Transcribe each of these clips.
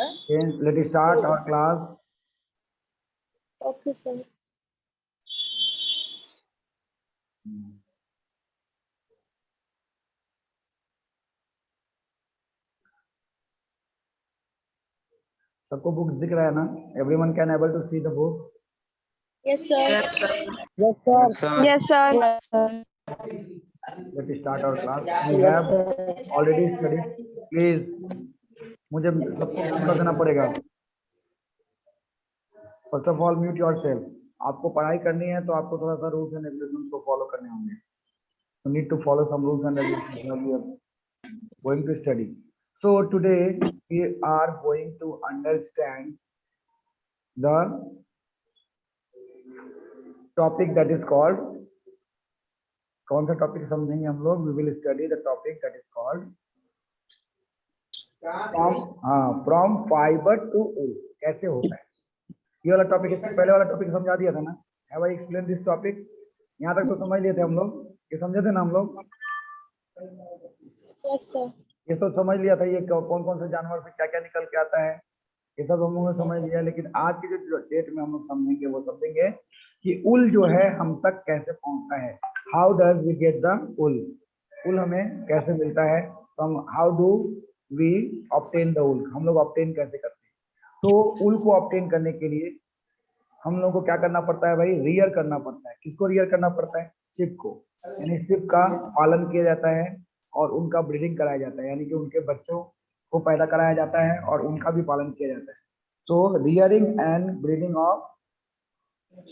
Let us start our class. Okay, sir. सबको book दिख रहा है ना? Everyone can able to see the book. Yes, sir. Yes, sir. Yes, sir. Yes, sir. Let us start our class. We have already studied. Please, मुझे सबको mute कर देना पड़ेगा. First of all, mute yourself. आपको पढ़ाई करनी है तो आपको थोड़ा सा रूल्स एंड रेगुलेशंस को फॉलो करने होंगे. You need to follow some rules and regulations while we are going to study. So today we are going to understand the topic that is called. कौन सा टॉपिक समझेंगे हम लोग? We will study the topic that is called from fiber to wool. कैसे होता है ये वाला टॉपिक? इससे पहले वाला टॉपिक समझा दिया था ना? Have I explained this topic? यहाँ तक तो समझ लिए थे हम लोग, ये समझे थे ना हम लोग? Yes, sir. ये तो समझ लिया था ये कौन कौन से जानवर से क्या क्या निकल के आता है, ये सब हम लोगों ने समझ लिया. लेकिन आज की जो डेट में हम लोग समझेंगे वो समझेंगे कि उल जो है हम तक कैसे पहुंचता है. How does we get the wool? Wool हमें कैसे मिलता है? From how do we obtain the wool? हम लोग ऑब्टेन कैसे करते हैं? तो उल को ऑब्टेन करने के लिए हम लोगों को क्या करना पड़ता है भाई? रियर करना पड़ता है. किसको रियर करना पड़ता है? शिप को. यानी शिप का पालन किया जाता है और उनका ब्रीडिंग कराया जाता है, यानी कि उनके बच्चों को पैदा कराया जाता है और उनका भी पालन किया जाता है. तो rearing and breeding of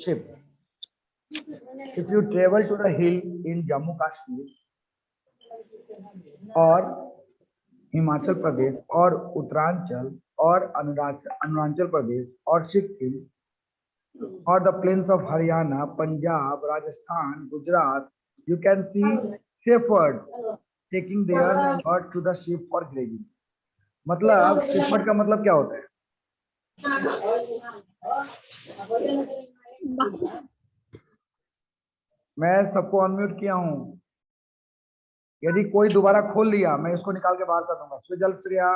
sheep. If you travel to the hill in Jammu Kashmir और हिमाचल प्रदेश और उत्तरांचल और अरुणाचल प्रदेश और Sikkim or the plains of Haryana, Punjab, Rajasthan, Gujarat, you can see shepherd taking their herd to the sheep for grazing. मतलब shepherd का मतलब क्या होता है? मैं सबको अनम्यूट किया हूँ. यदि कोई दोबारा खोल लिया मैं इसको निकाल के बाहर कर दूंगा. सुजल श्रेया,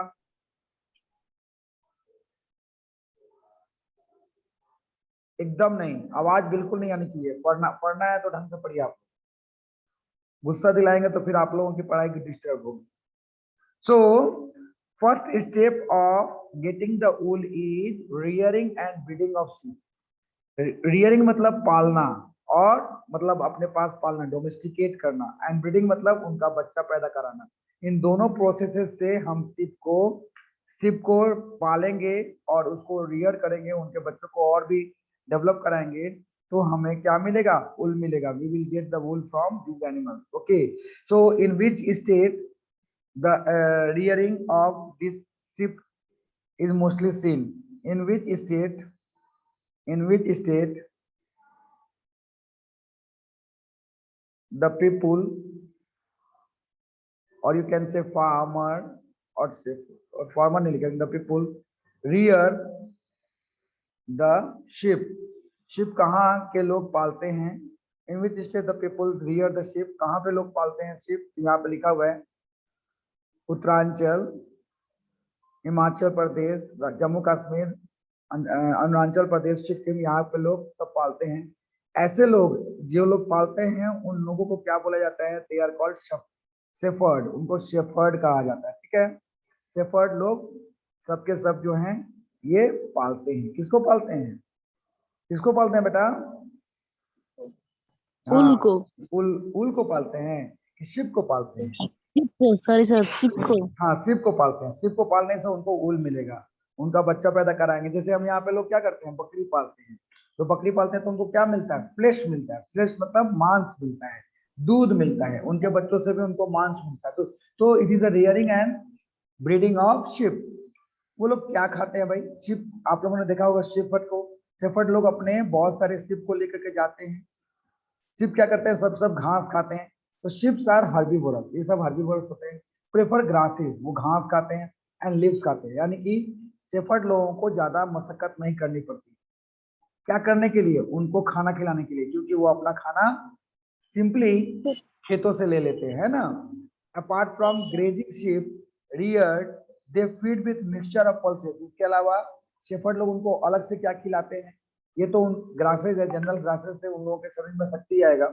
एकदम नहीं, आवाज बिल्कुल नहीं आनी चाहिए. पढ़ना है तो ढंग से पढ़िए. आप गुस्सा दिलाएंगे तो फिर आप लोगों की पढ़ाई की डिस्टर्ब होगी. So first step of getting the wool is rearing and breeding of sheep. Rearing मतलब पालना और मतलब अपने पास पालना, डोमेस्टिकेट करना. एंड ब्रीडिंग मतलब उनका बच्चा पैदा कराना. इन दोनों प्रोसेसेस से हम शीप को पालेंगे और उसको रियर करेंगे, उनके बच्चों को और भी डेवलप कराएंगे तो हमें क्या मिलेगा? वूल मिलेगा. We will get the wool from these animals. Okay, so in which state the rearing of this sheep is mostly seen? In which state the people, or you can say farmer or farmer नहीं लिखेंगे, the people rear the sheep. sheep कहाँ के लोग पालते हैं? in which state the people rear the sheep? कहाँ पे लोग पालते हैं sheep? यहाँ पे लिखा हुआ है उत्तरांचल, हिमाचल प्रदेश, जम्मू कश्मीर, अरुणाचल प्रदेश, सिक्किम, यहाँ पे लोग सब पालते हैं. ऐसे लोग जो लोग पालते हैं उन लोगों को क्या बोला जाता है? They are called shepherd. उनको शेफर्ड कहा जाता है. ठीक है, शेफर्ड लोग सबके सब जो हैं ये पालते हैं. किसको पालते हैं? किसको पालते हैं बेटा? उल को. उल को पालते हैं कि शिप को पालते हैं? सॉरी सर, शिप को. हाँ, शिप को पालते हैं. शिप को पालने से उनको उल मिलेगा, उनका बच्चा पैदा कराएंगे. जैसे हम यहाँ पे लोग क्या करते हैं? बकरी पालते हैं. तो बकरी पालते हैं तो उनको क्या मिलता है? फ्लेश मिलता है. फ्लेश मतलब मांस मिलता है, दूध मिलता है. उनके बच्चों से भी उनको मांस मिलता है. तो it is a rearing and breeding of ship. वो लोग क्या खाते हैं भाई? शिप, आप लोगों ने देखा होगा शेफर्ड को. शेफर्ड लोग अपने बहुत सारे शिप को लेकर के जाते हैं. शिप क्या करते हैं? सब घास खाते हैं. तो शिप्स आर हर्बीवोरस. ये सब हर्बीवोरस होते हैं. प्रेफर ग्रासेस, वो घास खाते हैं. एंड लीव्स खाते हैं. यानी कि शेफर्ड लोगों को ज्यादा मशक्कत नहीं करनी पड़ती. क्या करने के लिए? उनको खाना खिलाने के लिए, क्योंकि वो अपना खाना सिंपली खेतों से ले लेते हैं ना. Apart from grazing sheep Rudyard they feed with mixture of pulses. इसके अलावा शेफर्ड लोग उनको अलग से क्या खिलाते हैं, ये तो उन ग्रासेज है, जनरल ग्रासेज से उन लोगों के शरीर में शक्ति आएगा,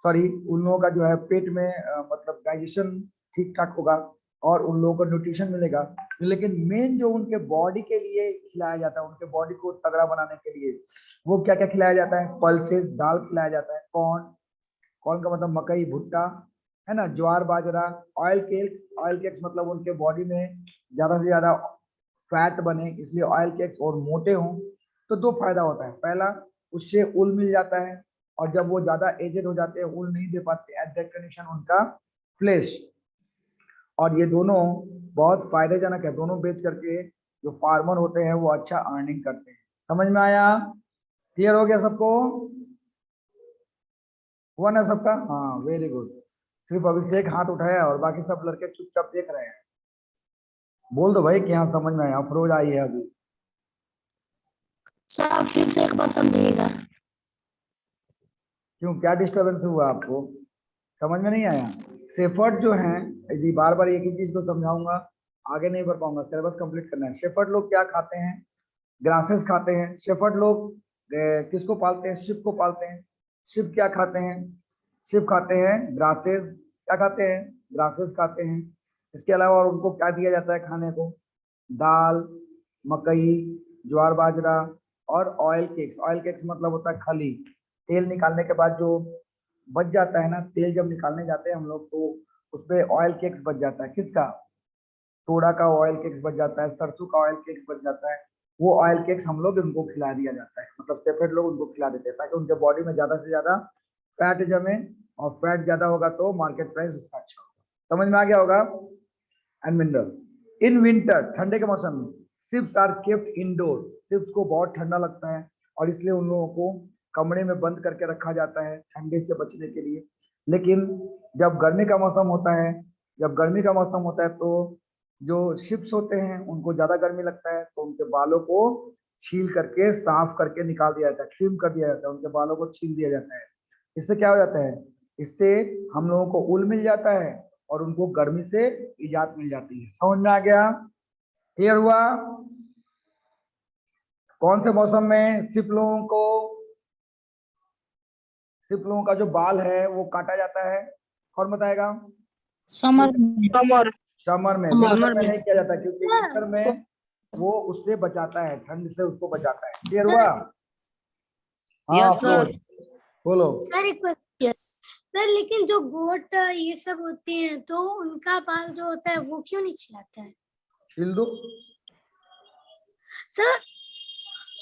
सॉरी उन लोगों का जो है पेट में मतलब डाइजेशन ठीक ठाक होगा और उन लोगों को न्यूट्रिशन मिलेगा। लेकिन मेन जो उनके बॉडी के लिए खिलाया जाता है, उनके बॉडी को तगड़ा बनाने के लिए, वो क्या क्या खिलाया जाता है, पल्सेस, दाल खिलाया जाता है, कॉर्न, कॉर्न का मतलब मकई भुट्टा है ना, ज्वार बाजरा, ऑयल केक्स, ऑयल केक्स मतलब उनके बॉडी में ज्यादा से ज्यादा फैट बने, इसलिए ऑयल केक्स और मोटे हों। तो दो फायदा होता है, पहला उससे उल मिल जाता है, और जब वो ज्यादा एजेड हो जाते हैं, उल नहीं दे पाते, एट दैट कंडीशन उनका फ्लेश। और ये दोनों बहुत फायदेजनक है, दोनों बेच करके जो फार्मर होते हैं वो अच्छा अर्निंग करते हैं। समझ में आया, क्लियर हो गया सबको, हुआ ना सबका? हाँ वेरी गुड। सिर्फ अभिषेक हाथ उठाया और बाकी सब लड़के चुपचाप देख रहे हैं। बोल दो भाई कि हाँ समझ में आया। अफरोज आई है अभी। सर आप फिर से एक बार समझिएगा। क्यों, क्या डिस्टरबेंस हुआ आपको, समझ में नहीं आया? शेफर्ड जो हैं, यदि बार बार एक ही चीज को समझाऊंगा आगे नहीं बढ़ पाऊंगा, सिलेबस कंप्लीट करना है। शेफर्ड लोग क्या खाते हैं, ग्रासेस खाते हैं। शेफर्ड लोग किसको पालते हैं, शिप को पालते हैं। शिप क्या खाते हैं, शिप खाते हैं ग्रासेस, क्या खाते हैं, ग्रासेस खाते हैं। इसके अलावा और उनको क्या दिया जाता है खाने को, दाल, मकई, ज्वार बाजरा और ऑयल केक्स। ऑयल केक्स मतलब होता है खली, तेल निकालने के बाद जो बच जाता है ना, तेल जब निकालने जाते हैं हम लोग तो उसपे ऑयल केक्स बच जाता है। किसका, तोड़ा का ऑयल केक्स बच जाता है, सरसों का ऑयल केक्स बच जाता है। वो ऑयल केक्स हम लोग उनको खिला दिया जाता है, मतलब सेपरेट लोग उनको खिला देते हैं ताकि उनके बॉडी में ज्यादा से ज्यादा फैट जमे, और फैट ज्यादा होगा तो मार्केट प्राइस उसका अच्छा होगा। समझ में आ गया होगा? एंड मिनरल इन विंटर, ठंडे के मौसम में ships are kept indoor. Ships को बहुत ठंडा लगता है और इसलिए उन लोगों को कमरे में बंद करके रखा जाता है ठंडे से बचने के लिए। लेकिन जब गर्मी का मौसम होता है, जब गर्मी का मौसम होता है तो जो शिप्स होते हैं उनको ज्यादा गर्मी लगता है, तो उनके बालों को छील करके साफ करके निकाल दिया जाता है, ट्रिम कर दिया जाता है, उनके बालों को छील दिया जाता है। इससे क्या हो जाता है, इससे हम लोगों को ऊल मिल जाता है और उनको गर्मी से इजात मिल जाती है। समझ में आ गया, क्लियर हुआ? कौन से मौसम में सिप लोगों का जो बाल है वो काटा जाता है, कौन बताएगा? समर में। समर समर में, विंटर में नहीं किया जाता क्योंकि विंटर में वो उससे बचाता है, ठंड से उसको बचाता है। क्लियर हुआ? हाँ यस सर। अफरोज बोलो। सर एक क्वेश्चन सर, लेकिन जो गोट ये सब होते हैं तो उनका बाल जो होता है वो क्यों नहीं छिलाता है छील दो। सर?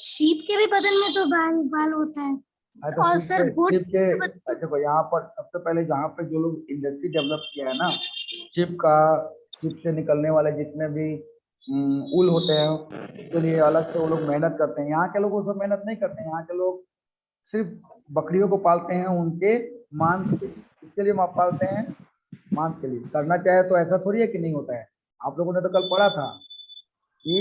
शीप के भी बदन में तो बाल बाल होता है। तो और शिप सर के गोट शिप के देखो यहाँ पर सबसे पहले जहाँ पे जो लोग इंडस्ट्री डेवलप किया है ना, शिप का, शिप से निकलने वाले जितने भी ऊल होते हैं उसके लिए अलग से वो लोग मेहनत करते हैं। यहाँ के लोग वो सब मेहनत नहीं करते हैं, यहाँ के लोग सिर्फ बकरियों को पालते हैं उनके मांस के लिए। इसके लिए पालते हैं, मांस के लिए। करना चाहे तो ऐसा थोड़ी है कि नहीं होता है। आप लोगों ने तो कल पढ़ा था कि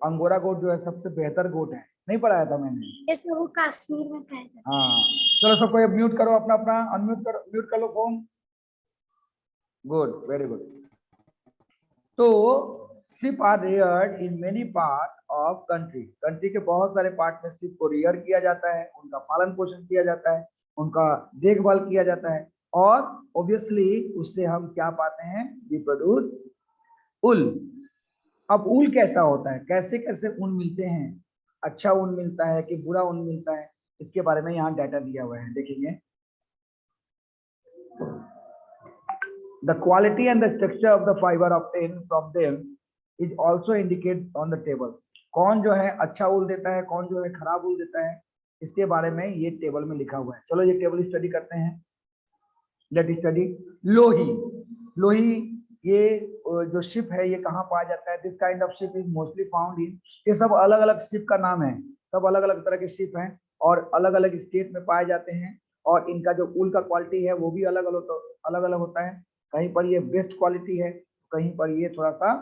अंगोरा गोट जो है सबसे बेहतर गोट है, नहीं पढ़ाया था मैंने? ये सब वो कश्मीर में पाया जाता हाँ चलो सबको म्यूट करो, अपना अपना अनम्यूट करो, म्यूट कर लो फोन। Good, very good. तो sheep are reared in many part of country. Country के बहुत सारे पार्ट में शिप को रेयर किया जाता है, उनका पालन पोषण किया जाता है, उनका देखभाल किया जाता है, और ऑब्वियसली उससे हम क्या पाते हैं, वी प्रोड्यूस उल। अब ऊल कैसा होता है, कैसे कैसे ऊन मिलते हैं, अच्छा ऊन मिलता है कि बुरा ऊन मिलता है, इसके बारे में यहाँ डाटा दिया हुआ है, देखेंगे। The quality and the structure of the fiber obtained from them is also indicated on the table. कौन जो है अच्छा ऊल देता है, कौन जो है खराब ऊल देता है, इसके बारे में ये टेबल में लिखा हुआ है। चलो ये टेबल स्टडी करते हैं। लेट स्टडी लोही। लोही ये जो शिप है ये कहाँ पाया जाता है? This kind of ship is mostly found in, ये सब अलग अलग शिप का नाम है, सब अलग अलग तरह के शिप हैं और अलग अलग स्टेट में पाए जाते हैं, और इनका जो ऊल का क्वालिटी है वो भी अलग अलग होता है। कहीं पर ये बेस्ट क्वालिटी है, कहीं पर ये थोड़ा सा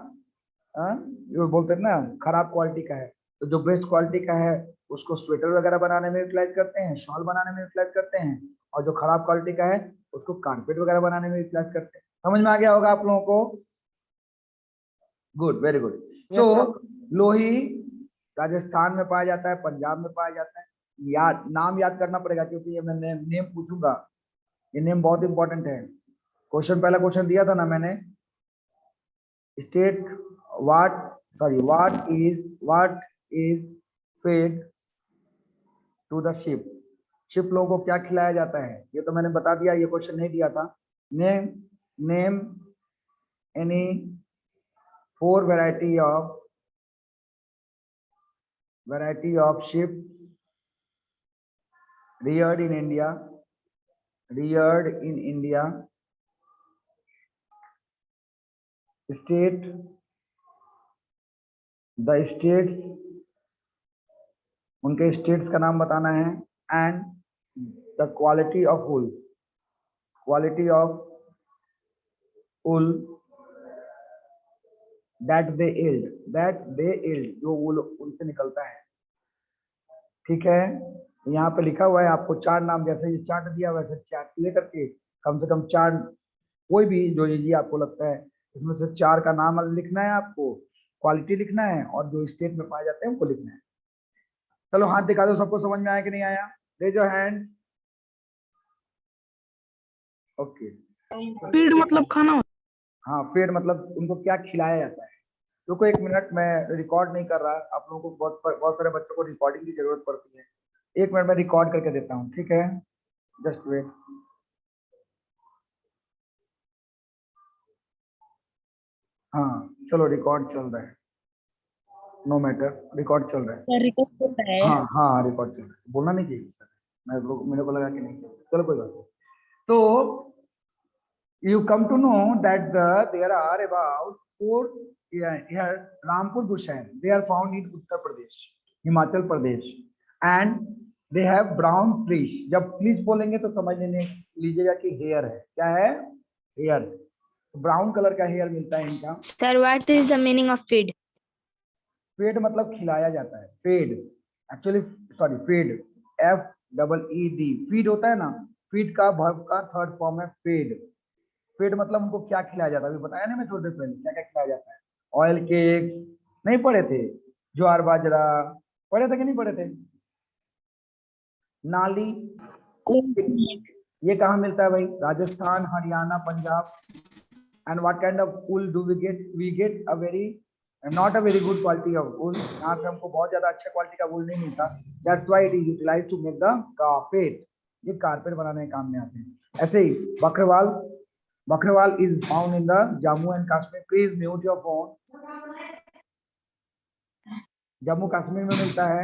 जो बोलते हैं ना खराब क्वालिटी का है। तो जो बेस्ट क्वालिटी का है उसको स्वेटर वगैरह बनाने में यूटिलाइज करते हैं, शॉल बनाने में यूटिलाइज करते हैं, और जो खराब क्वालिटी का है उसको कारपेट वगैरह बनाने में यूटिलाइज करते हैं। समझ में आ गया होगा आप लोगों को? Good, very good. So Lohi Rajasthan में पाया जाता है, पंजाब में पाया जाता है। नाम याद करना पड़ेगा क्योंकि ये मैं नेम पूछूंगा, ये नेम बहुत इंपॉर्टेंट है। पहला क्वेश्चन दिया था ना मैंने, state what is fed to the ship. Ship लोगों को क्या खिलाया जाता है, ये तो मैंने बता दिया, ये क्वेश्चन नहीं दिया था। Name any 4 variety of sheep reared in India, states, उनके स्टेट्स का नाम बताना है, and the quality of wool that they yield, जो wool उनसे निकलता है। ठीक है, यहाँ पे लिखा हुआ है आपको 4 नाम, जैसे ये चार्ट दिया वैसे चार्ट लेकर के कम से कम 4, कोई भी जो ये आपको लगता है इसमें से 4 का नाम लिखना है, आपको क्वालिटी लिखना है, और जो स्टेट में पाए जाते हैं उनको लिखना है। चलो हाथ दिखा दो, सबको समझ में आया कि नहीं आया? Raise your hand. Okay, feed मतलब खाना। हाँ, फीड मतलब उनको क्या खिलाया जाता है। रुको 1 मिनट, मैं रिकॉर्ड नहीं कर रहा, आप लोगों को बहुत सारे बच्चों को रिकॉर्डिंग की जरूरत पड़ती है। 1 मिनट में रिकॉर्ड करके देता हूँ, ठीक है? Just wait. हाँ चलो, रिकॉर्ड चल रहा है, नो मैटर, रिकॉर्ड चल रहा है। हाँ हाँ, रिकॉर्ड चल रहा है, बोलना नहीं चाहिए सर, मेरे को लगा कि नहीं, चलो कोई बात नहीं। तो you come to know that there are about 4 here Rampur Gushan, they are found in Uttar Pradesh, Himachal Pradesh, and they have brown fleece। जब fleece बोलेंगे तो समझ लेने लीजिएगा कि हेयर है। क्या है? हेयर। ब्राउन कलर का हेयर मिलता है इनका। Sir what is the meaning of feed? Fed मतलब खिलाया जाता है, fed actually, sorry fed, FEED, feed होता है ना, फीड का वर्ब का 3rd फॉर्म है फेड। फेड मतलब उनको क्या खिलाया जाता है, अभी बताया ना मैं थोड़ी देर पहले, क्या क्या खिलाया जाता है। ऑयल केक्स नहीं पढ़े थे? ज्वार बाजरा पढ़े थे कि नहीं पढ़े थे? नाली, ये कहाँ मिलता है भाई? Rajasthan, Haryana, Punjab. And what kind of wool do we get? We get a very not a very good quality of wool. यहाँ पे हमको बहुत ज्यादा अच्छा क्वालिटी का वूल नहीं मिलता। That's why it is utilized to make the carpet. ये कारपेट बनाने के काम में आते हैं। ऐसे ही Bakarwal is found in the Jammu and Kashmir। Please mute your phone। Jammu Kashmir में मिलता है,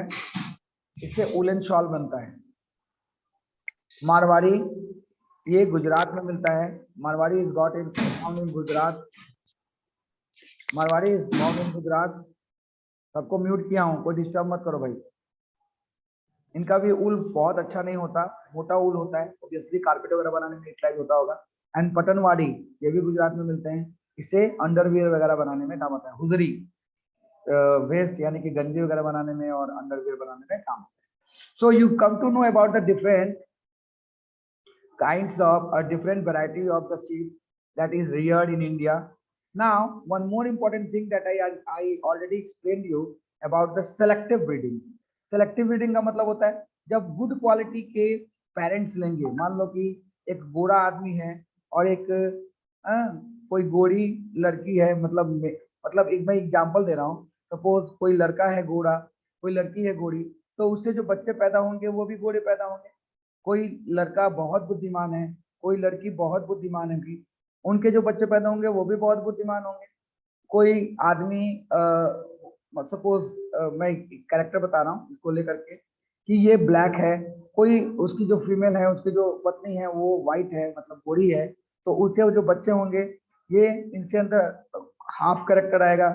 इससे उलन शॉल बनता है। मारवाड़ी, ये गुजरात में मिलता है। Marwari is got in found in Gujarat. Marwari is found in Gujarat. सबको म्यूट किया हूँ, कोई डिस्टर्ब मत करो भाई। इनका भी ऊल बहुत अच्छा नहीं होता, मोटा ऊल होता है, ऑब्वियसली कारपेट वगैरह बनाने में यूटिलाइज होता होगा। एंड पटनवाड़ी, ये भी गुजरात में मिलते हैं, इसे अंडरवियर वगैरह बनाने में काम आता है। हुजरी, वेस्ट यानी कि गंजी वगैरह बनाने में और अंडरवियर बनाने में काम आता है। So you come to know about the different kinds of a different variety of the seed that is reared in India. Now one more important thing that I already explained you about the selective breeding। Selective breeding का मतलब होता है जब good quality के parents लेंगे। मान लो कि एक गोरा आदमी है और एक कोई गोरी लड़की है, मतलब एक मैं एग्जांपल दे रहा हूँ। सपोज कोई लड़का है गोरा, कोई लड़की है गोरी, तो उससे जो बच्चे पैदा होंगे वो भी गोरे पैदा होंगे। कोई लड़का बहुत बुद्धिमान है, कोई लड़की बहुत बुद्धिमान होगी, उनके जो बच्चे पैदा होंगे वो भी बहुत बुद्धिमान होंगे। कोई आदमी सपोज मैं कैरेक्टर बता रहा हूँ इसको लेकर के कि ये ब्लैक है, कोई उसकी जो फीमेल है, उसकी जो पत्नी है वो वाइट है, मतलब गोरी है, तो उससे जो बच्चे होंगे ये इनके अंदर हाफ कैरेक्टर आएगा,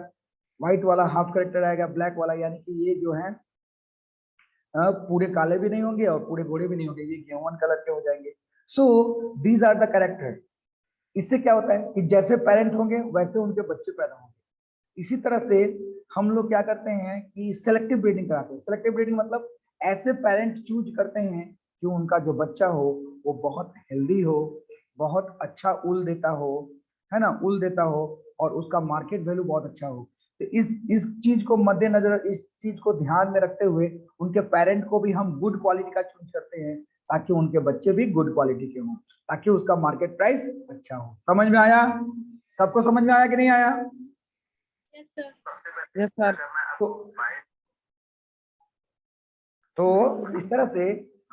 व्हाइट वाला हाफ कैरेक्टर आएगा, ब्लैक वाला, यानी कि ये जो है पूरे काले भी नहीं होंगे और पूरे गोरे भी नहीं होंगे, ये गेहूं कलर के हो जाएंगे। So these are the character. इससे क्या होता है कि जैसे पेरेंट होंगे वैसे उनके बच्चे पैदा होंगे। इसी तरह से हम लोग क्या करते हैं कि सेलेक्टिव ब्रीडिंग कराते हैं। सेलेक्टिव ब्रीडिंग मतलब ऐसे पेरेंट चूज करते हैं कि उनका जो बच्चा हो वो बहुत हेल्दी हो, बहुत अच्छा ऊल देता हो, है ना, उल देता हो और उसका मार्केट वैल्यू बहुत अच्छा हो, तो इस चीज को मद्देनजर, इस चीज को ध्यान में रखते हुए उनके पेरेंट को भी हम गुड क्वालिटी का चूज करते हैं, ताकि उनके बच्चे भी गुड क्वालिटी के हों, ताकि उसका मार्केट प्राइस अच्छा हो। समझ में आया? सबको समझ में आया कि नहीं आया? Yes sir. Yes sir. तो इस तरह से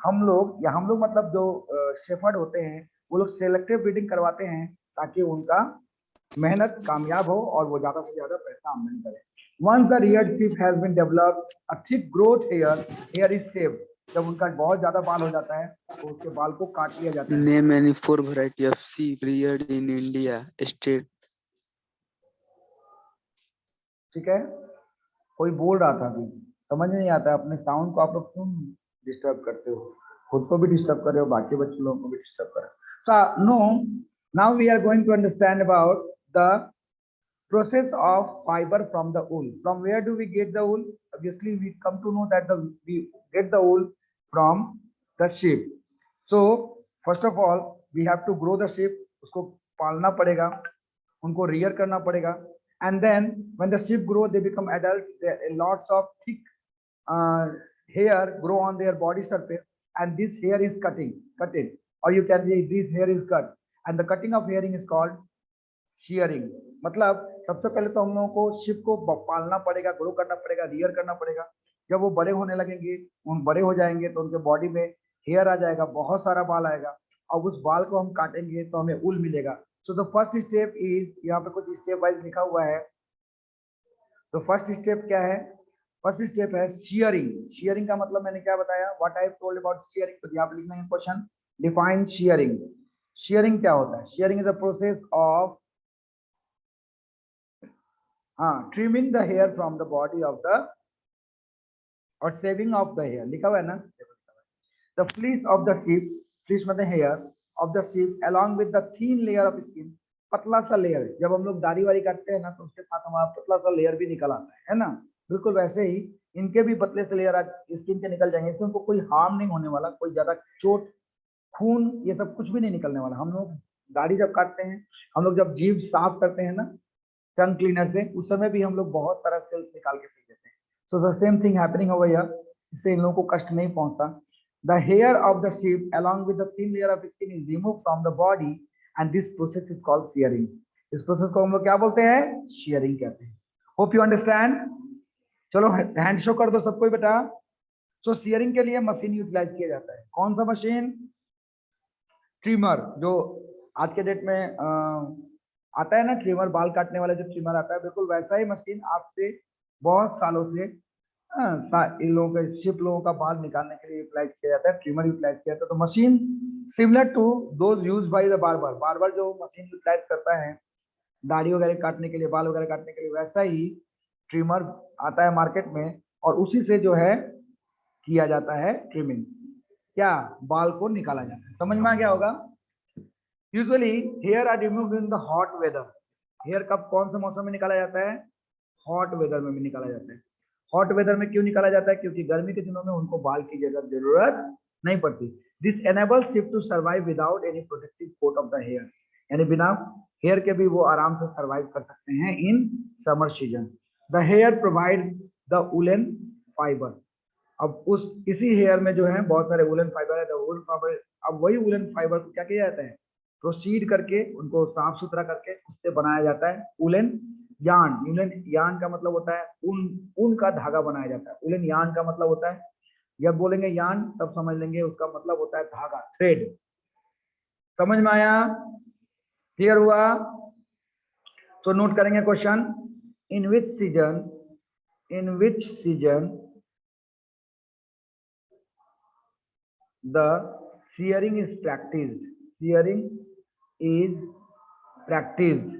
हम लोग मतलब जो शेफर्ड होते हैं वो लोग सेलेक्टिव ब्रीडिंग करवाते हैं, ताकि उनका मेहनत कामयाब हो और वो ज्यादा से ज्यादा पैसा आमदनी करे। Once the reared sheep has been developed, a thick growth hair is shaved. जब उनका बहुत ज्यादा बाल हो जाता है तो उसके बाल को काट लिया जाता है। Name any 4 variety of sheep reared in India state. ठीक है, कोई बोल रहा था अभी, समझ नहीं आता है, अपने साउंड को आप लोग क्यों डिस्टर्ब करते हो? खुद को भी डिस्टर्ब कर रहे हो, बाकी बच्चे लोगों को भी डिस्टर्ब कर रहे हो। So no, now we are going to understand about the process of fiber from the wool. From where do we get the wool? Obviously we come to know that we get the wool from the sheep. So first of all we have to grow the sheep, उसको पालना पड़ेगा, उनको rear करना पड़ेगा, and then when the sheep grow they become adult, lots of thick hair grow on their body surface, and this hair is cutted, or you can say this hair is cut, and the cutting of hairing is called shearing. मतलब सबसे पहले तो हम लोगों को ship को पालना पड़ेगा, ग्रो करना पड़ेगा, रियर करना पड़ेगा। जब वो बड़े होने लगेंगे, उन बड़े हो जाएंगे तो उनके बॉडी में हेयर आ जाएगा, बहुत सारा बाल आएगा, और उस बाल को हम काटेंगे तो हमें ऊल मिलेगा। So the first step is, यहाँ पे कुछ स्टेप वाइज लिखा हुआ है। तो फर्स्ट स्टेप क्या है? फर्स्ट स्टेप है शेयरिंग। शेयरिंग का मतलब मैंने क्या बताया, what I told about sharing. तो यहाँ पे लिखना है क्वेश्चन, डिफाइन शेयरिंग। शेयरिंग क्या होता है? Sharing is a process of trimming the hair from the body of the, or shaving of the hair, लिखा हुआ है ना। The fleece of the sheep, fleece मतलब hair of the sheep along with the thin layer of skin, पतला सा layer. जब हम लोग दाढ़ी वाड़ी काटते हैं ना तो उसके साथ हमारा पतला सा लेयर भी निकल आता है ना। बिल्कुल वैसे ही इनके भी पतले से लेयर स्किन के निकल जाएंगे, इससे उनको कोई हार्म नहीं होने वाला, कोई ज्यादा चोट, खून, ये सब कुछ भी नहीं निकलने वाला। हम लोग दाढ़ी जब काटते हैं, हम लोग जब जीभ साफ करते हैं ना टंग क्लीनर से, उस समय भी हम लोग बहुत सारा सेल्स निकाल के फेंक देते हैं। So the same thing happening over here, इससे इन लोगों को कष्ट नहीं पहुंचता। The hair of the sheep along with the thin layer of skin is removed from the body and this process is called shearing. इस प्रोसेस को हम लोग क्या बोलते हैं? शेयरिंग कहते हैं। Hope you understand. चलो हैंड शो कर दो सबको बेटा। सो शेयरिंग के लिए मशीन यूटिलाइज किया जाता है। कौन सा मशीन? ट्रिमर, जो आज के डेट में आता है ना, ट्रिमर, बाल काटने वाला जो ट्रिमर आता है, बिल्कुल वैसा ही मशीन आज से बहुत सालों से इन लोगों के शिप लोगों का बाल निकालने के लिए यूटिलाइज किया जाता है, ट्रिमर यूटिलाइज किया जाता है। तो machine similar to those used by the barber, barber जो मशीन यूटिलाइज करता है दाढ़ी वगैरह काटने के लिए, बाल वगैरह काटने के लिए, वैसा ही ट्रिमर आता है मार्केट में, और उसी से जो है किया जाता है ट्रिमिंग, क्या बाल को निकाला जाता है। समझ में आ गया होगा। Usually hair are removed in the hot weather. Hair कब कौन से मौसम में निकाला जाता है? हॉट वेदर में भी निकाला जाता है। हॉट वेदर में क्यों निकाला जाता है? क्योंकि गर्मी के दिनों में उनको बाल की जरूरत नहीं पड़ती। This enables ship to survive without any protective coat of the hair, यानी बिना हेयर के भी वो आराम से सर्वाइव कर सकते हैं in summer season. The hair provide the woollen fibre. अब उस इसी हेयर में जो है बहुत सारे वुलन फाइबर है, द वुलन फाइबर। अब वही वुलन फाइबर को क्या किया जाता है? प्रोसीड करके उनको साफ सुथरा करके उससे बनाया जाता है वुलन यार्न। वुलन यार्न का मतलब होता है ऊन का धागा बनाया जाता है। वुलन यार्न का मतलब होता है, जब बोलेंगे यार्न तब समझ लेंगे उसका मतलब होता है धागा, थ्रेड। समझ में आया? क्लियर हुआ? तो नोट करेंगे question, in which season the shearing is practiced. Shearing is practiced.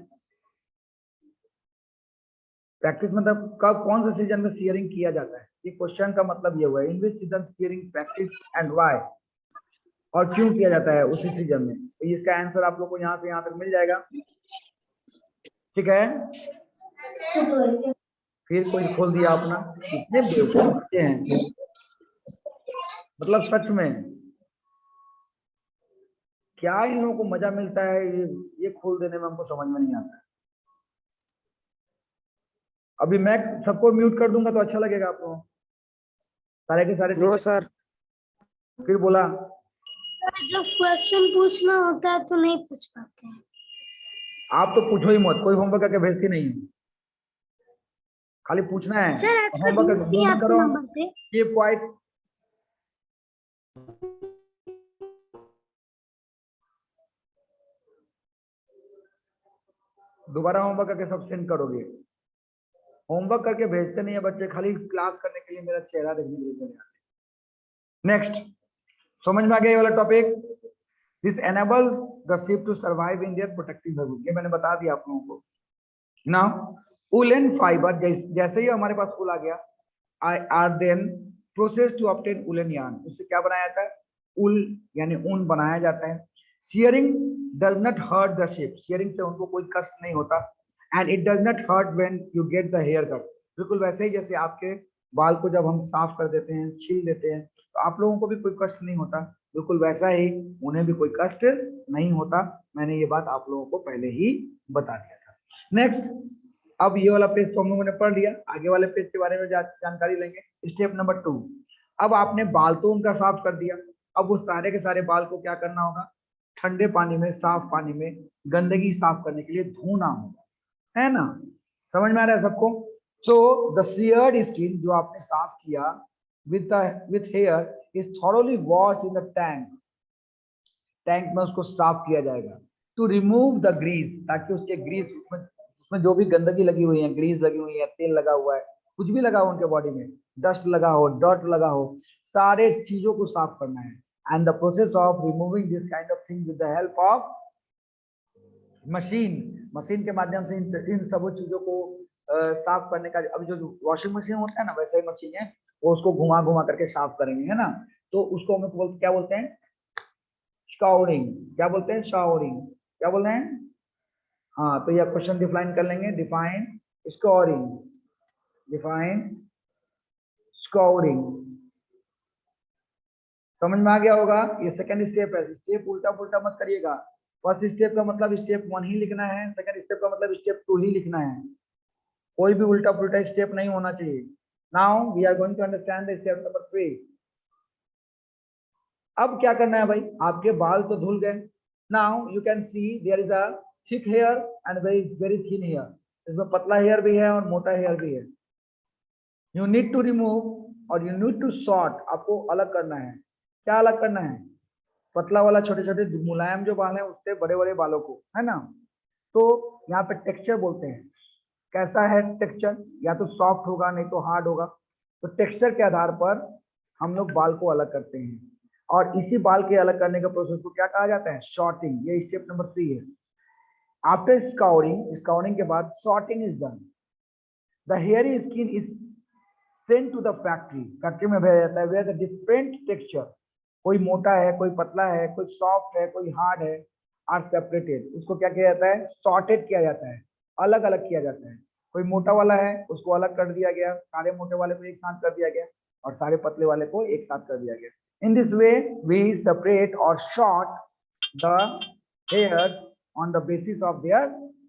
Practice मतलब कब, कौन से सीजन में शेयरिंग किया जाता है? ये क्वेश्चन का मतलब ये हुआ है, in which season shearing practice and why, और क्यों किया जाता है उसी सीजन में। तो इसका आंसर आप लोग को यहाँ से यहाँ तक मिल जाएगा। ठीक है, फिर कोई खोल दिया अपना, कितने बेवकूफ बच्चे हैं, मतलब सच में क्या इन लोगों को मजा मिलता है ये खोल देने में, हमको समझ में नहीं आता है। अभी मैं सबको म्यूट कर दूंगा तो अच्छा लगेगा आपको, सारे के सारे। No sir. फिर बोला सर जब क्वेश्चन पूछना होता है तो नहीं पूछ पाते हैं। आप तो पूछो ही मत, कोई होमवर्क करके भेजती नहीं है, खाली पूछना है। सर आज का होमवर्क दिन नहीं आपके करो, नंबर पे। Keep quiet. दोबारा होमवर्क करके सब सेंड करोगे। होमवर्क करके भेजते नहीं है बच्चे, खाली क्लास करने के लिए मेरा चेहरा देखने के लिए चले आते। नेक्स्ट, समझ में आ गया ये वाला topic? This enable the ship to survive in their protective habit, ये मैंने बता दिया आप लोगों को। नाउ वूलन फाइबर, जैसे ही हमारे पास वूल आ गया, are then process to obtain woollen yarn, उससे क्या बनाया जाता है? वूल यानी ऊन बनाया जाता है। Shearing does not hurt the ship, shearing से उनको कोई कष्ट नहीं होता। And it does not hurt when you get the hair cut, बिल्कुल वैसे ही जैसे आपके बाल को जब हम साफ कर देते हैं, छील देते हैं, तो आप लोगों को भी कोई कष्ट नहीं होता, बिल्कुल वैसा ही उन्हें भी कोई कष्ट नहीं होता। मैंने ये बात आप लोगों को पहले ही बता दिया था। नेक्स्ट, अब ये वाला पेज तो हम लोगों ने पढ़ लिया, आगे वाले पेज के बारे में जानकारी लेंगे। स्टेप नंबर 2, अब आपने बाल तो उनका साफ कर दिया, अब उस सारे के सारे बाल को क्या करना होगा? ठंडे पानी में, साफ पानी में गंदगी साफ करने के लिए धोना होगा, है ना? समझ में आ रहा है सबको? सो द सीयर्ड स्किन जो आपने साफ किया with hair is thoroughly washed in the tank, tank में उसको साफ किया जाएगा। टू रिमूव द ग्रीस, ताकि उसके ग्रीस, उसमें जो भी गंदगी लगी हुई है, ग्रीस लगी हुई है, तेल लगा हुआ है, कुछ भी लगा हो उनके बॉडी में, डस्ट लगा हो, डर्ट लगा हो, सारे चीजों को साफ करना है। And the process of removing this kind of thing with the help of machine, machine के माध्यम से इन सब चीजों को साफ करने का, अभी जो वॉशिंग मशीन होता है ना, वैसे ही मशीन है, वो उसको घुमा घुमा करके साफ करेंगे, है ना? तो उसको हम क्या बोलते हैं? शावरिंग। क्या बोलते हैं? शावरिंग। क्या बोल रहे हैं? हाँ, तो यह क्वेश्चन डिफाइन कर लेंगे। Define scoring, define scoring. समझ में आ गया होगा? ये सेकंड स्टेप है। स्टेप उल्टा पुल्टा मत करिएगा। फर्स्ट स्टेप का मतलब स्टेप 1 ही लिखना है, सेकंड स्टेप का मतलब स्टेप 2 ही लिखना है, कोई भी उल्टा पुल्टा स्टेप नहीं होना चाहिए। Now we are going to understand the step number 3। अब क्या करना है भाई? आपके बाल तो धुल गए। Now you can see there is a thick hair and very thin hair, इसमें पतला हेयर भी है और मोटा हेयर भी है। यू नीड टू रिमूव और यू नीड टू सॉर्ट, आपको अलग करना है। क्या अलग करना है? पतला वाला छोटे छोटे मुलायम जो बाल है उससे बड़े बड़े बालों को, है ना? तो यहाँ पे टेक्सचर बोलते हैं। कैसा है टेक्सचर? या तो सॉफ्ट होगा, नहीं तो हार्ड होगा। तो टेक्सचर के आधार पर हम लोग बाल को अलग करते हैं, और इसी बाल के अलग करने का प्रोसेस को क्या कहा जाता है? शॉर्टिंग। ये स्टेप नंबर 3 है। आफ्टर स्काउरिंग, स्काउरिंग के बाद sorting is done. The hairy skin is sent to the factory, factory में भेजा जाता है, वेयर द डिफरेंट टेक्सचर, कोई मोटा है, कोई पतला है, कोई सॉफ्ट है, कोई हार्ड है, आर सेपरेटेड। उसको क्या किया जाता है? सॉर्टेड किया जाता है, अलग अलग किया जाता है। कोई मोटा वाला है उसको अलग कर दिया गया, सारे मोटे वाले को एक साथ कर दिया गया, और सारे पतले वाले को एक साथ कर दिया गया। In this way, we separate or sort the hairs on the basis of their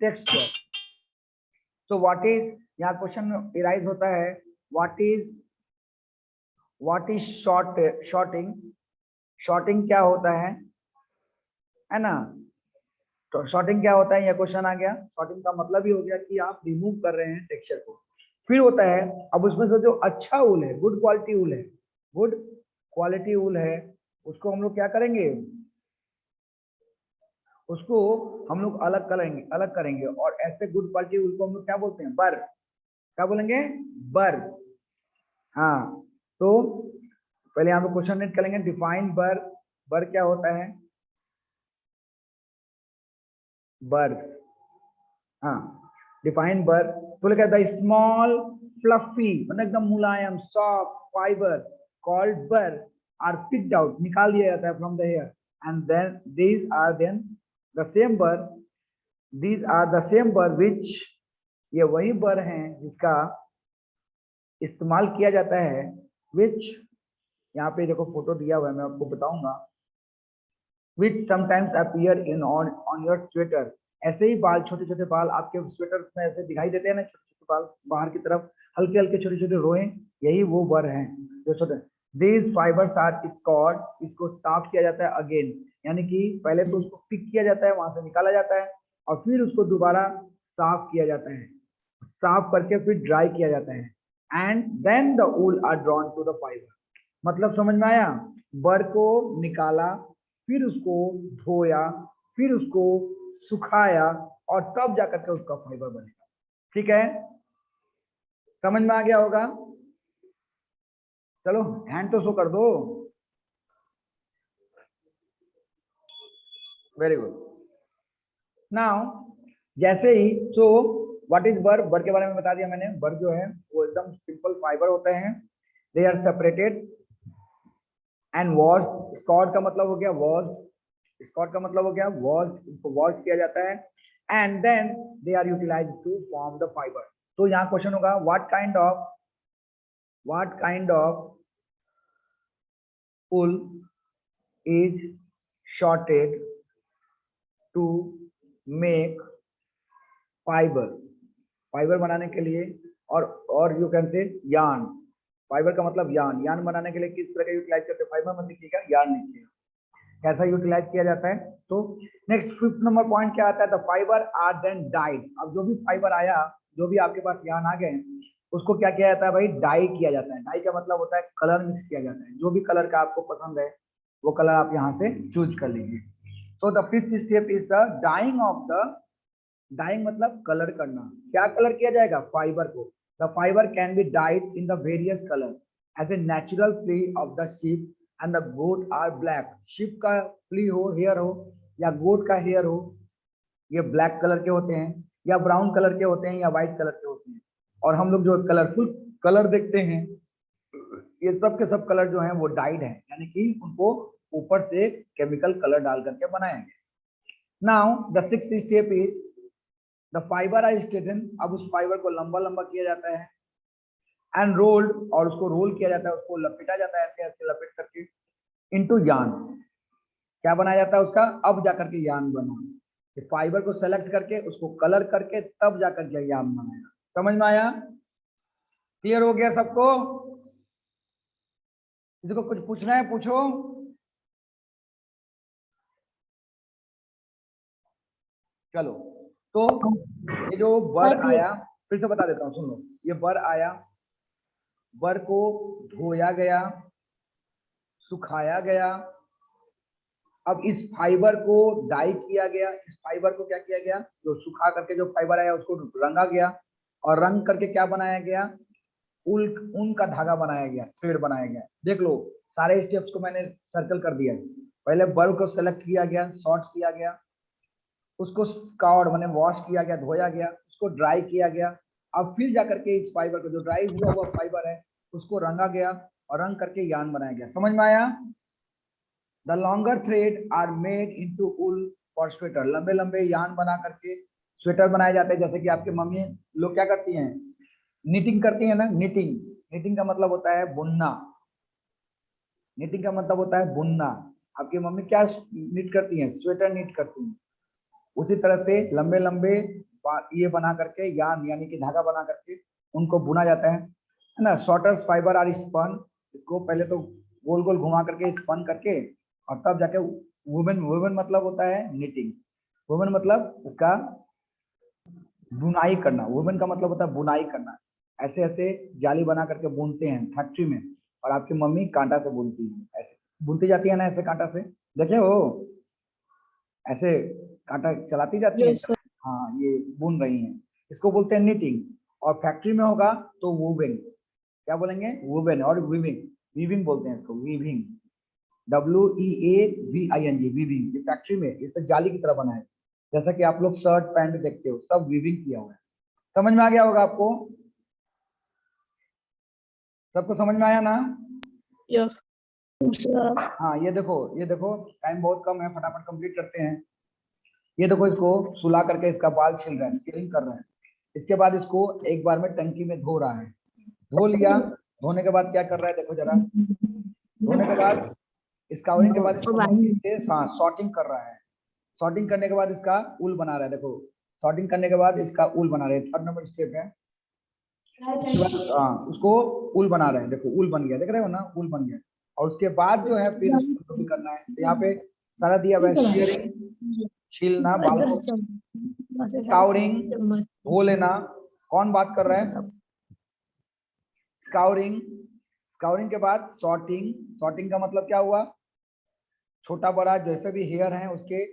texture. So what is, यहाँ क्वेश्चन arise होता है, what is shorting? Shorting क्या होता है ना? तो शॉर्टिंग क्या होता है, यह क्वेश्चन आ गया। शॉर्टिंग का मतलब ही हो गया कि आप रिमूव कर रहे हैं टेक्सचर को। फिर होता है, अब उसमें से जो अच्छा ऊल है, गुड क्वालिटी ऊल है, गुड क्वालिटी ऊल है, उसको हम लोग क्या करेंगे? उसको हम लोग अलग करेंगे, और ऐसे गुड क्वालिटी ऊल को हम लोग क्या बोलते हैं? बर। क्या बोलेंगे? बर। हाँ, तो पहले यहाँ पे क्वेश्चन रीड करेंगे। डिफाइन बर। बर क्या होता है? बर, हाँ, डिफाइन बर तो लिखा था स्मॉल फ्लफी, मतलब एकदम मुलायम soft fibre called burr are picked out, निकाल दिया जाता है from the hair, and then these are then the same burr, these are the same burr which, ये वही बर हैं जिसका इस्तेमाल किया जाता है, विच, यहाँ पे देखो फोटो दिया हुआ है, मैं आपको बताऊंगा, which sometimes appear in on your sweater. ऐसे ही बाल, छोटे छोटे बाल आपके स्वेटर में ऐसे दिखाई देते हैं ना, छोटे छोटे बाल बाहर की तरफ, हल्के हल्के छोटे छोटे रोए, यही वो बर हैं जो छोटे। These fibers are scoured, इसको साफ किया जाता है अगेन, यानी कि पहले तो उसको पिक किया जाता है, वहां से निकाला जाता है और फिर उसको दोबारा साफ किया जाता है, साफ करके फिर ड्राई किया जाता है, and then the wool are drawn to the fiber। मतलब समझ में आया? बर को निकाला, फिर उसको धोया, फिर उसको सुखाया और तब जाकर के उसका फाइबर बनेगा। ठीक है, समझ में आ गया होगा? चलो हैंड तो शो कर दो। Very good. नाउ जैसे ही, सो व्हाट इज बर? बर के बारे में बता दिया मैंने। बर जो है वो एकदम सिंपल फाइबर होते हैं, they are separated and washed. स्कॉट का मतलब हो गया वॉश्ड, स्कॉट का मतलब हो गया वॉश्ड, इसको वॉश किया जाता है, and then they are utilized to form the fibre. तो यहाँ क्वेश्चन होगा, what kind of wool is shorted to make fiber। Fibre बनाने के लिए, और you can say yarn. Fibre का मतलब यार्न। यार्न बनाने के लिए किस तरह का यूटिलाइज करते हैं? फाइबर मत लिखिएगा, यार्न लिखिएगा। कैसा यूटिलाइज किया जाता है? तो नेक्स्ट 5th नंबर पॉइंट क्या आता है? The fibre are then dyed. अब जो भी फाइबर आया, जो भी आपके पास यार्न आ गए, उसको क्या किया जाता है भाई? डाई किया जाता है। डाई का मतलब होता है कलर मिक्स किया जाता है। जो भी कलर का आपको पसंद है वो कलर आप यहाँ से चूज कर लीजिए। So the 5th step is the dyeing of the, dyeing मतलब कलर करना। क्या कलर किया जाएगा? फाइबर को। The fibre can be dyed in the various colour as a natural flea of the sheep and the goat are black. Sheep का flea हो, hair हो, या गोट का हेयर हो, ये ब्लैक कलर के होते हैं, या ब्राउन कलर के होते हैं, या व्हाइट कलर के होते हैं। और हम लोग जो कलरफुल कलर देखते हैं, ये सब के सब कलर जो हैं वो डाइड हैं, यानी कि उनको ऊपर से केमिकल कलर डाल करके बनाया गया। Now the 6th step is the fibre are straighten. अब उस फाइबर को लंबा लंबा किया जाता है, एंड रोल्ड, और उसको रोल किया जाता है, उसको लपेटा जाता है, ऐसे ऐसे लपेट करके, इनटू यार्न। क्या बनाया जाता है उसका? अब जाकर के यार्न बना। फाइबर को सेलेक्ट करके उसको कलर करके तब जाकर के यार्न बनाएगा। समझ में आया? क्लियर हो गया सबको? किसी को कुछ पूछना है? पूछो। चलो, तो ये जो बर आया, फिर से बता देता हूँ, सुन लो। ये बर आया, बर को धोया गया, सुखाया गया, अब इस फाइबर को डाई किया गया। इस फाइबर को क्या किया गया? जो सुखा करके जो फाइबर आया उसको रंगा गया, और रंग करके क्या बनाया गया? ऊन का धागा बनाया गया, थ्रेड बनाया गया। देख लो, सारे स्टेप्स को मैंने सर्कल कर दिया। पहले बल्ब को सेलेक्ट किया गया, सॉर्ट किया गया, उसको स्काउड माने वॉश किया गया, धोया गया, उसको ड्राई किया गया। अब फिर जाकर के इस फाइबर को, जो ड्राई हुआ हुआ फाइबर है, उसको रंगा गया और रंग करके यार्न बनाया गया। समझ में आया? The longer thread are made into wool for sweater. लंबे लंबे यार्न बना करके स्वेटर बनाए जाते हैं। जैसे कि आपकी मम्मी लोग क्या करती हैं? निटिंग करती है ना, निटिंग। निटिंग का मतलब होता है बुनना। निटिंग का मतलब होता है बुनना। आपकी मम्मी क्या निट करती हैं? स्वेटर निट करती हैं। उसी तरह से लंबे लंबे ये बना करके, यार्न यानी कि धागा बना करके उनको बुना जाता है ना। Shorter fibre are spun. इसको पहले तो गोल गोल घुमा करके स्पन करके, और तब जाके वुमेन। वुमेन मतलब होता है निटिंग। वुमेन मतलब उसका बुनाई करना। वुमेन का मतलब होता है बुनाई करना। ऐसे ऐसे जाली बना करके बुनते हैं फैक्ट्री में, और आपकी मम्मी कांटा से बुनती है। ऐसे बुनती जाती है ना, ऐसे कांटा से, देखे हो? ऐसे कांटा चलाती जाती है। हाँ, ये बुन रही हैं, इसको बोलते हैं निटिंग। और फैक्ट्री में होगा तो वूवेन। क्या बोलेंगे? वूवेन और वीविंग। वीविंग बोलते हैं इसको, वीविंग। WEAVING, weaving. ये फैक्ट्री में इस जाली की तरह बना है। जैसा कि आप लोग शर्ट पैंट देखते हो, सब वीविंग किया हुआ है। समझ में आ गया होगा आपको? सबको समझ में आया ना? यस। हाँ, ये देखो, ये देखो, टाइम बहुत कम है, फटाफट कंप्लीट करते हैं। ये देखो, इसको सुला करके इसका बाल छिल रहा है, स्केलिंग कर रहा है। इसके बाद इसको एक बार में टंकी में धो रहा है। धो लिया, धोने के बाद क्या कर रहा है? देखो जरा, धोने के बाद स्काउरिंग के बाद हाँ सॉर्टिंग कर रहा है, सॉर्टिंग करने के बाद इसका ऊल बना रहा है, देखो सॉर्टिंग करने के बाद इसका ऊल बना रहे हैं, 3rd नंबर स्टेप है। उसके बाद उसको ऊल बना रहे हैं, देखो ऊल बन गया, देख रहे हो ना, ऊल बन गया। और उसके बाद जो है फिर उसको भी करना है, तो यहाँ पे सारा दिया हुआ है, स्टीयरिंग छीलना बाल को, स्काउरिंग धो लेना। कौन बात कर रहा है? स्काउरिंग, स्काउरिंग के बाद सॉर्टिंग, सॉर्टिंग का मतलब क्या हुआ, छोटा बड़ा जैसे भी हेयर है उसके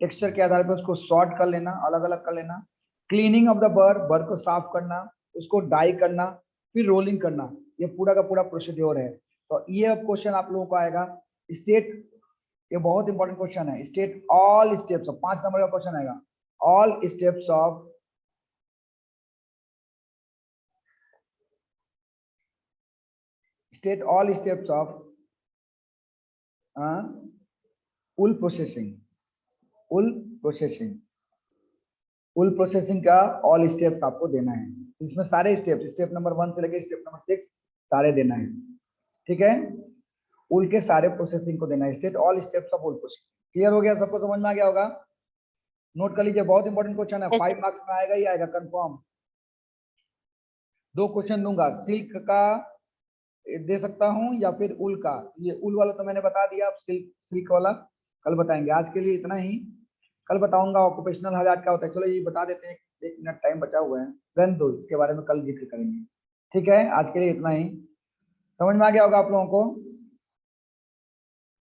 टेक्सचर के आधार पर उसको सॉर्ट कर लेना, अलग अलग कर लेना। क्लीनिंग ऑफ द बर, बर को साफ करना, उसको डाई करना, फिर रोलिंग करना, ये पूरा का पूरा प्रोसीड्योर है। तो ये क्वेश्चन आप लोगों को आएगा, स्टेट, ये बहुत इंपॉर्टेंट क्वेश्चन है, state all steps of, 5 number का क्वेश्चन आएगा, all steps of state all steps of wool processing, wool processing, wool processing का all steps आपको देना है, इसमें सारे स्टेप, स्टेप नंबर 1 से लेकर स्टेप नंबर 6 सारे देना है, ठीक है। वूल के सारे प्रोसेसिंग को देना है, state all steps of wool processing. Clear हो गया, सबको समझ में आ गया होगा? नोट कर लीजिए, बहुत इंपॉर्टेंट क्वेश्चन है, 5 मार्क्स में आएगा ही आएगा कंफर्म। 2 क्वेश्चन दूंगा, सिल्क का दे सकता हूं या फिर उल का, ये उल वाला तो मैंने बता दिया, अब सिल्क वाला कल बताएंगे। आज के लिए इतना ही, कल बताऊंगा ऑक्यूपेशनल हजार्ड क्या होता है। चलो ये बता देते हैं, 1 मिनट टाइम बचा हुआ है, रहने दो, इसके बारे में कल जिक्र करेंगे, ठीक है। आज के लिए इतना ही, समझ में आ गया होगा आप लोगों को?